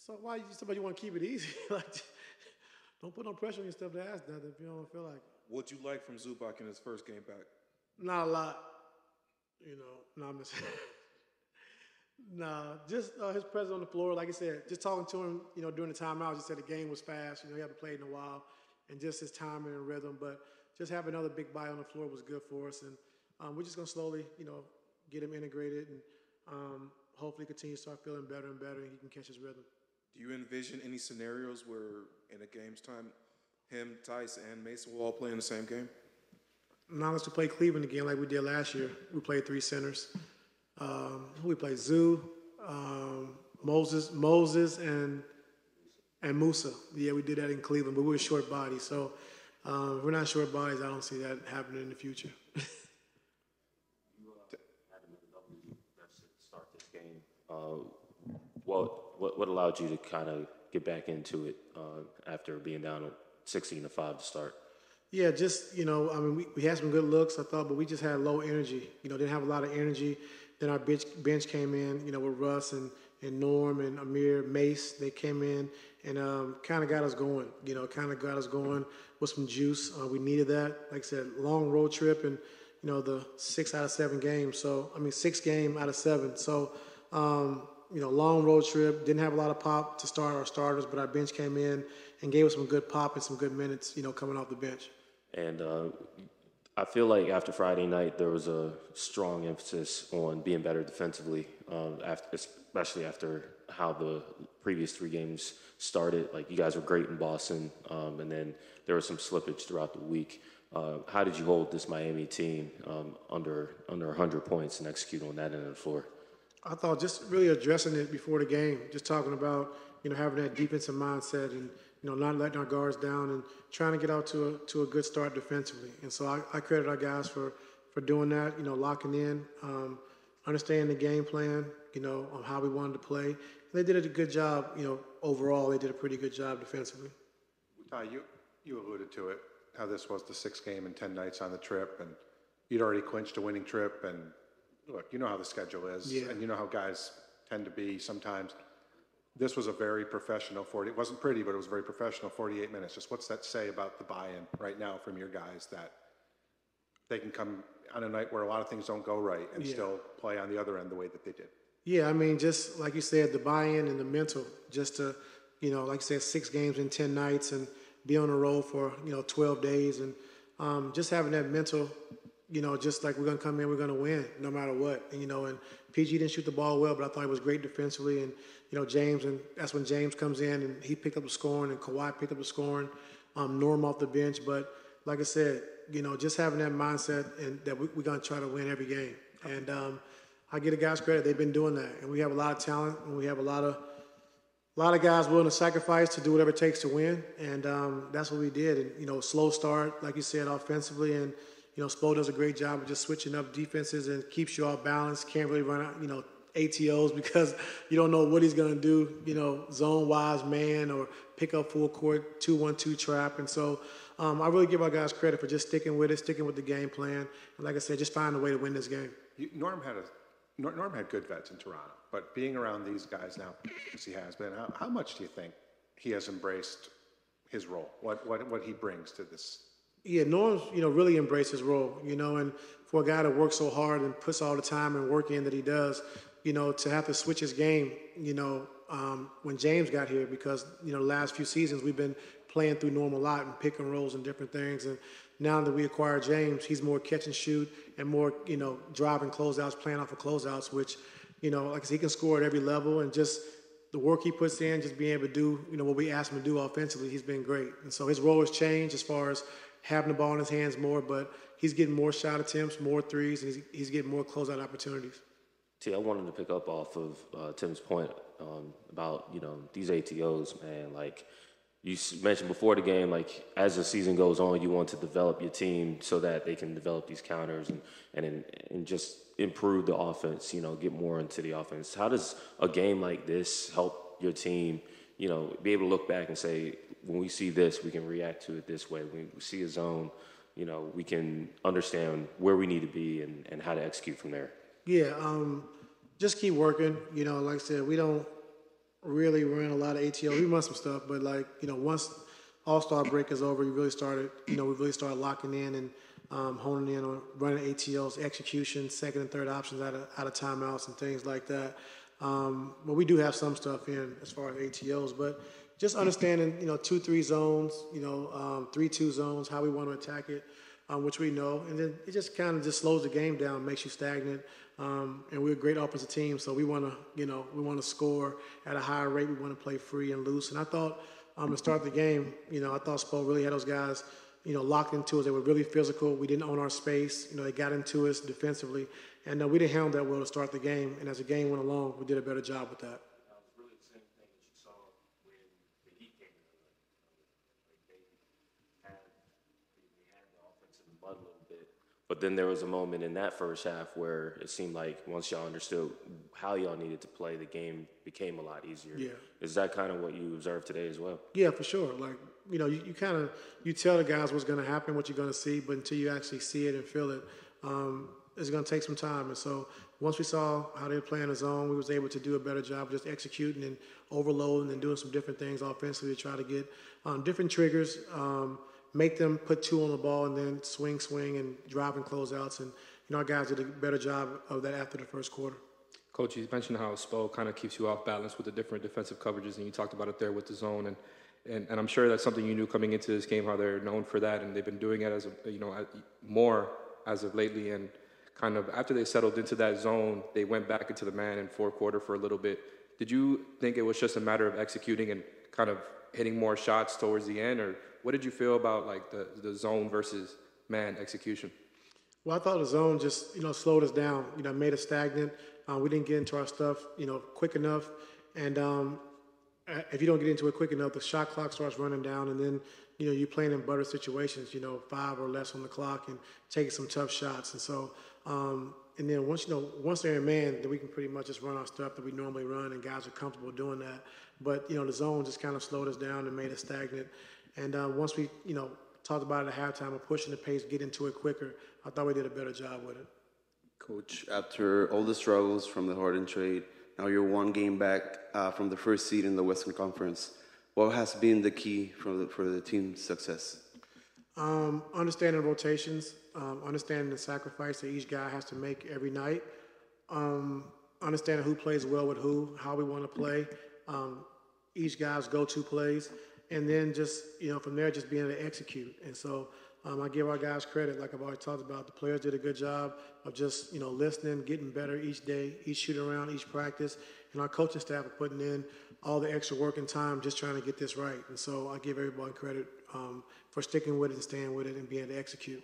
So why somebody want to keep it easy? Like, don't put no pressure on yourself to ask nothing if you don't feel like it. What'd you like from Zubac in his first game back? Not a lot, No, I'm just nah. Just his presence on the floor, like I said, just talking to him, during the timeout. Just said the game was fast. He haven't played in a while, and just his timing and rhythm. But just having another big body on the floor was good for us, and we're just gonna slowly, get him integrated, and hopefully continue to start feeling better and better, and he can catch his rhythm. Do you envision any scenarios where in a game's time, him, Tice, and Mason will all play in the same game? Now let's play Cleveland again like we did last year. We played 3 centers. We played Zoo, Moses, and Musa. Yeah, we did that in Cleveland, but we were short bodies. So if we're not short bodies, I don't see that happening in the future. You had another W to start this game. What allowed you to kind of get back into it after being down 16-5 to start? Yeah, just, we had some good looks, I thought, but we just had low energy. Didn't have a lot of energy. Then our bench came in, with Russ and Norm and Amir, Mace. They came in and kind of got us going, with some juice. We needed that. Like I said, long road trip and, the 6 out of 7 games. 6 game out of 7. So, long road trip. Didn't have a lot of pop to start our starters, but our bench came in and gave us some good pop and some good minutes, coming off the bench. And I feel like after Friday night, there was a strong emphasis on being better defensively, especially after how the previous 3 games started. Like, you guys were great in Boston, and then there was some slippage throughout the week. How did you hold this Miami team under 100 points and execute on that end of the floor? I thought just really addressing it before the game, just talking about, having that defensive mindset and, not letting our guards down and trying to get out to a good start defensively. And so I credit our guys for doing that, locking in, understanding the game plan, on how we wanted to play. And they did a good job, overall. They did a pretty good job defensively. Ty, you alluded to it, how this was the 6th game in 10 nights on the trip, and you'd already clinched a winning trip. And look, you know how the schedule is, yeah. And you know how guys tend to be sometimes. This was a very professional 40. It wasn't pretty, but it was very professional 48 minutes. Just what's that say about the buy-in right now from your guys that they can come on a night where a lot of things don't go right and still play on the other end the way that they did? Yeah, just like you said, the buy-in and the mental, just to, like you said, 6 games in 10 nights and be on the road for, 12 days. And just having that mental, just like we're going to come in, we're going to win no matter what. And PG didn't shoot the ball well, but I thought he was great defensively. And, James, and that's when James comes in and he picked up the scoring and Kawhi picked up the scoring, Norm off the bench. But like I said, just having that mindset and that we're going to try to win every game. And I give the guys credit. They've been doing that. And we have a lot of talent and we have a lot of guys willing to sacrifice to do whatever it takes to win. And that's what we did. And, slow start, like you said, offensively. And, Spo does a great job of just switching up defenses and keeps you off balance. Can't really run out, ATOs because you don't know what he's going to do, zone-wise, man, or pick up full court, 2-1-2 trap. And so I really give our guys credit for just sticking with it, sticking with the game plan. And like I said, just finding a way to win this game. Norm had good vets in Toronto, but being around these guys now, as he has been, how much do you think he has embraced his role, what he brings to this? Yeah, Norm's, really embraced his role, and for a guy that works so hard and puts all the time and work in that he does, to have to switch his game, when James got here, because, the last few seasons we've been playing through Norm a lot and pick and rolls and different things. And now that we acquired James, he's more catch and shoot and more, driving closeouts, playing off of closeouts, which, like I said, he can score at every level. And just the work he puts in, just being able to do, what we asked him to do offensively, he's been great. And so his role has changed as far as having the ball in his hands more, but he's getting more shot attempts, more threes, and he's getting more closeout opportunities. I wanted to pick up off of Tim's point about, these ATOs, man. Like, you mentioned before the game, like, as the season goes on, you want to develop your team so that they can develop these counters and just improve the offense, get more into the offense. How does a game like this help your team, be able to look back and say, when we see this, we can react to it this way. When we see a zone, we can understand where we need to be and how to execute from there. Yeah, just keep working. Like I said, we don't really ran a lot of ATO. We run some stuff, but once All-Star break is over, we really started locking in and honing in on running ATOs, execution, second and third options out of timeouts and things like that. But we do have some stuff in as far as ATOs, but just understanding, 2-3 zones, 3-2 zones, how we want to attack it, which we know, and then it just kind of just slows the game down, makes you stagnant. And we're a great offensive team, so we want to score at a higher rate. We want to play free and loose. And I thought to start the game, I thought Spo really had those guys, locked into us. They were really physical. We didn't own our space. They got into us defensively, and we didn't handle that well to start the game. And as the game went along, we did a better job with that. That was really the same thing that you saw when the Heat came in. They had the offense in the mud a little bit. But then there was a moment in that first half where it seemed like once y'all understood how y'all needed to play, the game became a lot easier. Yeah. Is that kind of what you observed today as well? Yeah, for sure. You tell the guys what's going to happen, what you're going to see, but until you actually see it and feel it, it's going to take some time. And so once we saw how they were playing the zone, we was able to do a better job just executing and overloading and doing some different things offensively to try to get different triggers, make them put 2 on the ball and then swing, and drive and closeouts. And, our guys did a better job of that after the first quarter. Coach, you mentioned how Spo kind of keeps you off balance with the different defensive coverages, and you talked about it there with the zone. And I'm sure that's something you knew coming into this game, how they're known for that, and they've been doing it more as of lately. And kind of after they settled into that zone, they went back into the man in fourth quarter for a little bit. Did you think it was just a matter of executing and kind of hitting more shots towards the end, or what did you feel about the zone versus man execution? Well, I thought the zone just slowed us down. Made us stagnant. We didn't get into our stuff quick enough, and if you don't get into it quick enough, the shot clock starts running down, and then you're playing in butter situations. 5 or less on the clock and taking some tough shots, and so. And then once they're in man, then we can pretty much just run our stuff that we normally run, and guys are comfortable doing that. But the zone just kind of slowed us down and made us stagnant. And once we talked about it at halftime of pushing the pace, get into it quicker, I thought we did a better job with it. Coach, after all the struggles from the Harden trade, now you're 1 game back from the first seed in the Western Conference. What has been the key for the team's success? Understanding rotations, understanding the sacrifice that each guy has to make every night, understanding who plays well with who, how we want to play, each guy's go-to plays, and then just, from there, just being able to execute. And so I give our guys credit, like I've already talked about. The players did a good job of just, listening, getting better each day, each shoot around, each practice, and our coaching staff are putting in all the extra work and time just trying to get this right. And so I give everyone credit for sticking with it and staying with it and being able to execute.